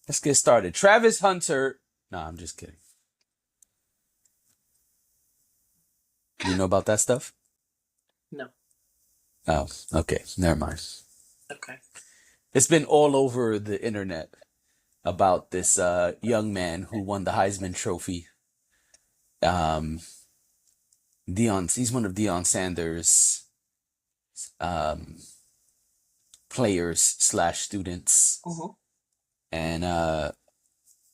Let's get started. Travis Hunter. Nah, I'm just kidding. You know about that stuff? No. Oh, okay. Never mind. Okay. It's been all over the internet about this young man who won the Heisman Trophy. Um, he's one of Deion Sanders' um, players slash students, Uh-huh. and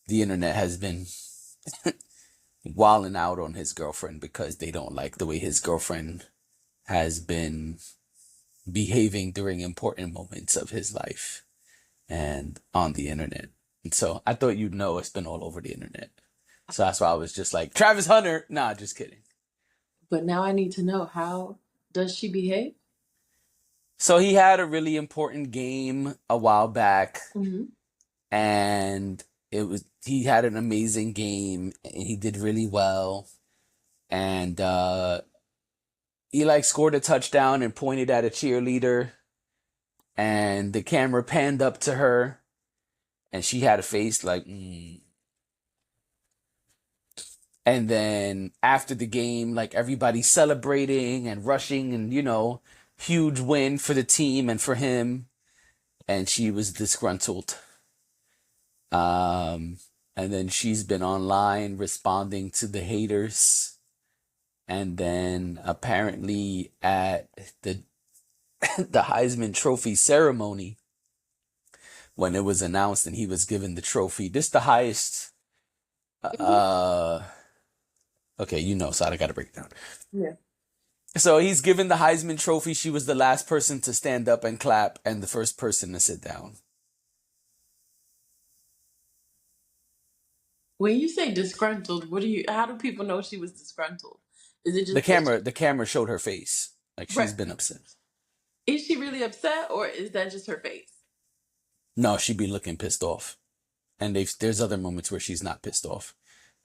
the internet has been wilding out on his girlfriend because they don't like the way his girlfriend has been behaving during important moments of his life and on the internet. And so I thought you'd know it's been all over the internet. So that's why I was just like, Travis Hunter. Nah, just kidding. But now I need to know, how does she behave? So he had a really important game a while back, Mm-hmm. and he had an amazing game and he did really well. And he like scored a touchdown and pointed at a cheerleader, and the camera panned up to her, and she had a face like, mm. And then after the game, like everybody celebrating and rushing, and huge win for the team and for him. And she was disgruntled. Um, and then she's been online responding to the haters. And then apparently at the the Heisman Trophy ceremony, when it was announced and he was given the trophy, this the highest. Uh, okay, so I got to break it down. Yeah. So he's given the Heisman Trophy. She was the last person to stand up and clap, and the first person to sit down. When you say disgruntled, how do people know she was disgruntled? Is it The just that camera, the camera showed her face, like she's right? been upset. Is she really upset, or is that just her face? No, she'd be looking pissed off, and there's other moments where she's not pissed off,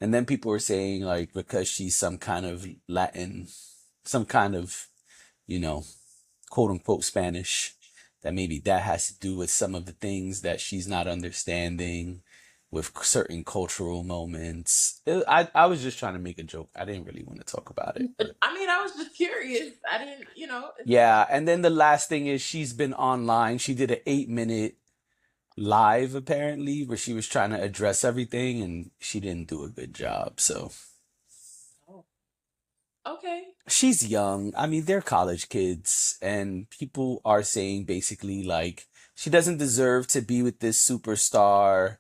and then people were saying like because she's some kind of Latin, some kind of, you know, quote unquote Spanish, that maybe that has to do with some of the things that she's not understanding with certain cultural moments. I was just trying to make a joke. I didn't really want to talk about it. But I mean, I was just curious. I didn't. yeah, and then the last thing is she's been online. She did an 8-minute live apparently where she was trying to address everything and she didn't do a good job. So Oh, okay. she's young. I mean, they're college kids, and people are saying basically like she doesn't deserve to be with this superstar.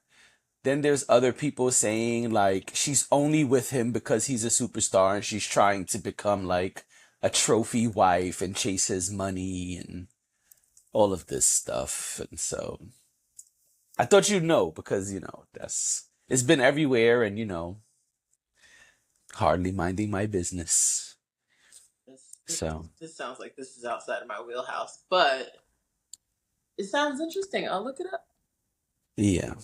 Then there's other people saying like she's only with him because he's a superstar and she's trying to become like a trophy wife and chase his money and all of this stuff. And so I thought you'd know because, it's been everywhere and, hardly minding my business. This, this So, this sounds like this is outside of my wheelhouse, but it sounds interesting. I'll look it up. yeah.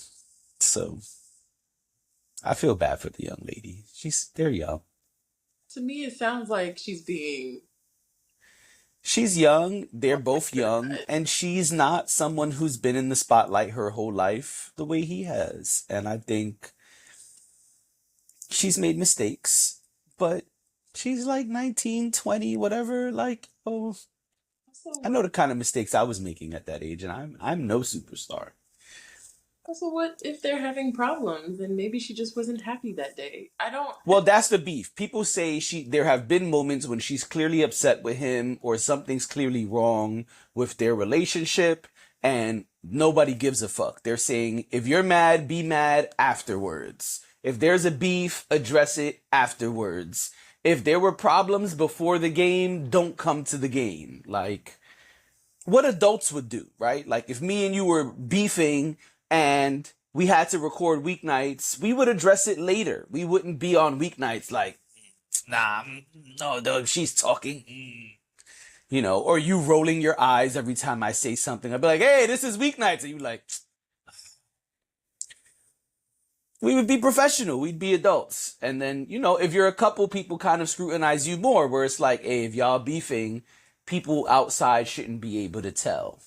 So I feel bad for the young lady. They're young. To me, it sounds like she's being She's young. They're both young. criticized. And she's not someone who's been in the spotlight her whole life the way he has. And I think she's made mistakes, but she's like 19, 20, whatever. Like, oh, So I know the kind of mistakes I was making at that age, and I'm no superstar. Also, what if they're having problems and maybe she just wasn't happy that day? I don't. Well, that's the beef. People say there have been moments when she's clearly upset with him or something's clearly wrong with their relationship and nobody gives a fuck. They're saying if you're mad, be mad afterwards. If there's a beef, address it afterwards. If there were problems before the game, don't come to the game. Like what adults would do, right? Like if me and you were beefing and we had to record weeknights, we would address it later. We wouldn't be on weeknights like, nah, no, she's talking, or you rolling your eyes every time I say something. I'd be like, hey, this is weeknights. And you like, we would be professional. We'd be adults. And then, if you're a couple, people kind of scrutinize you more, where it's like, hey, if y'all beefing, people outside shouldn't be able to tell,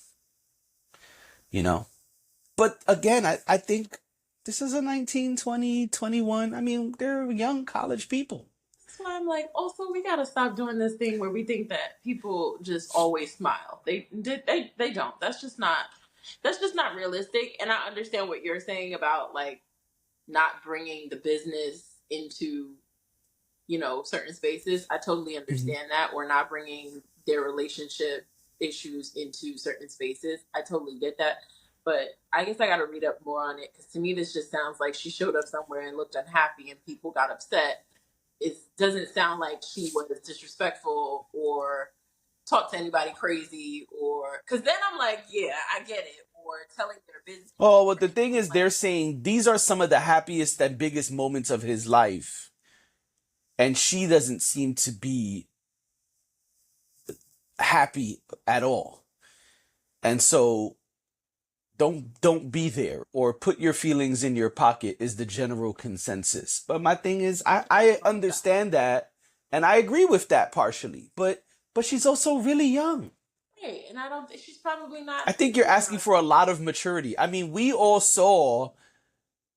you know? But again, I think This is a 19, 20, 21. I mean, they're young college people. That's why I'm like, also we gotta stop doing this thing where we think that people just always smile. They don't. That's just not realistic. And I understand what you're saying about like not bringing the business into certain spaces. I totally Mhm. understand that. Or not bringing their relationship issues into certain spaces. I totally get that. But I guess I got to read up more on it because to me, this just sounds like she showed up somewhere and looked unhappy and people got upset. It doesn't sound like she was disrespectful or talked to anybody crazy or because then I'm like, yeah, I get it. Or telling their business. Oh, well, the thing is, they're saying these are some of the happiest and biggest moments of his life. And she doesn't seem to be happy at all. And so don't be there or put your feelings in your pocket is the general consensus. But my thing is I understand that and I agree with that partially. But she's also really young. Right, and I don't think she's probably not. I think you're asking for a lot of maturity. I mean, we all saw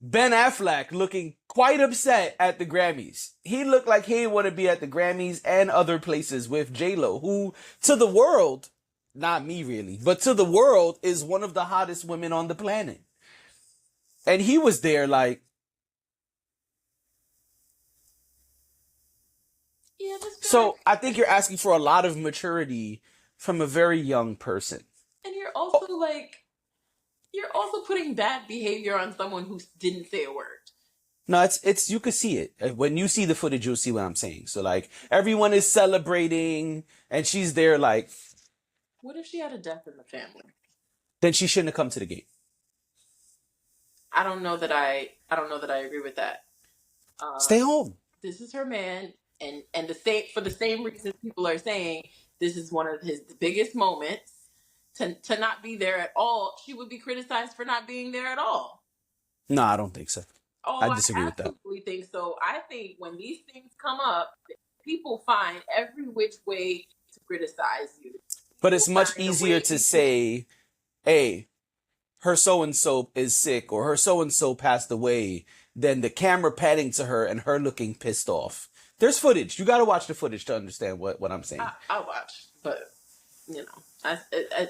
Ben Affleck looking quite upset at the Grammys. He looked like he didn't want to be at the Grammys and other places with J-Lo, who to the world, not me really, but to the world is one of the hottest women on the planet. And he was there like, Yeah, this guy. so I think you're asking for a lot of maturity from a very young person. And you're also putting bad behavior on someone who didn't say a word. No, it's you could see it. When you see the footage, you'll see what I'm saying. So like everyone is celebrating and she's there like, What if she had a death in the family? then she shouldn't have come to the game. I don't know that I agree with that. Stay home. This is her man, and the same for the same reasons people are saying this is one of his biggest moments. To not be there at all, she would be criticized for not being there at all. No, I don't think so. Oh, I I disagree with that. absolutely think so. I think when these things come up, people find every which way to criticize you. But People it's much find a easier way to say, hey, her so and so is sick or her so and so passed away than the camera panning to her and her looking pissed off. There's footage. You got to watch the footage to understand what I'm saying. I'll watch, but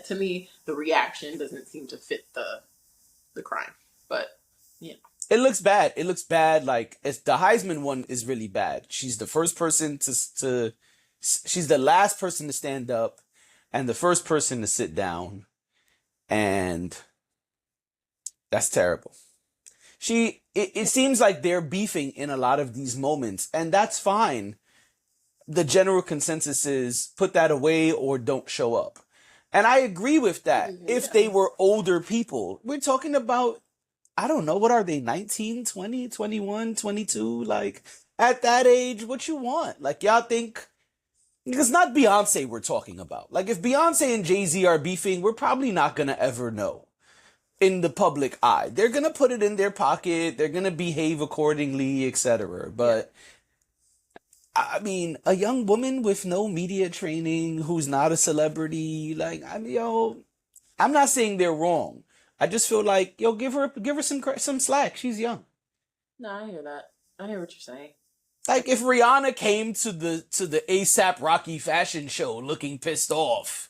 to me, the reaction doesn't seem to fit the crime. But you know, It looks bad. It looks bad. Like it's the Heisman one is really bad. She's the first person to she's the last person to stand up and the first person to sit down. And that's terrible. It seems like they're beefing in a lot of these moments, and that's fine. The general consensus is put that away or don't show up. And I agree with that. If they were older people, we're talking about, I don't know, what are they, 19, 20, 21, 22? Like, at that age, what you want? Like, y'all think, it's not Beyonce we're talking about. Like, if Beyonce and Jay-Z are beefing, we're probably not gonna ever know in the public eye. They're gonna put it in their pocket, they're gonna behave accordingly, etc. But I mean, a young woman with no media training who's not a celebrity, like I mean, yo, I'm not saying they're wrong. I just feel like, yo, give her some slack. She's young. no, I hear that. I hear what you're saying. Like if Rihanna came to the ASAP Rocky fashion show looking pissed off,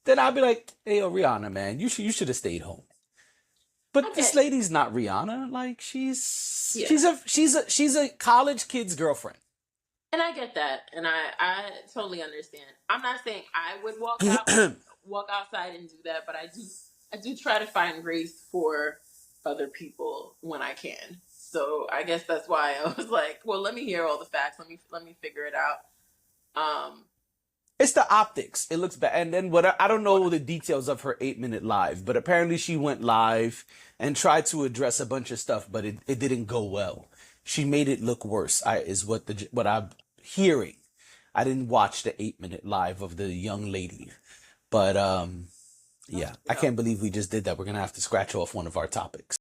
then I'd be like, hey, yo, Rihanna, man, you should have stayed home. But this Okay. lady's not Rihanna. Like Yeah. she's a college kid's girlfriend. And I get that, and I totally understand. I'm not saying I would walk outside and do that, but I do try to find grace for other people when I can. So I guess that's why I was like, well, let me hear all the facts. Let me figure it out. Um, It's the optics. It looks bad. And then I don't know the details of her 8-minute live, but apparently she went live and tried to address a bunch of stuff, but it didn't go well. She made it look worse. Is what I'm hearing. I didn't watch the 8-minute live of the young lady, but yeah, I can't believe we just did that. We're gonna have to scratch off one of our topics.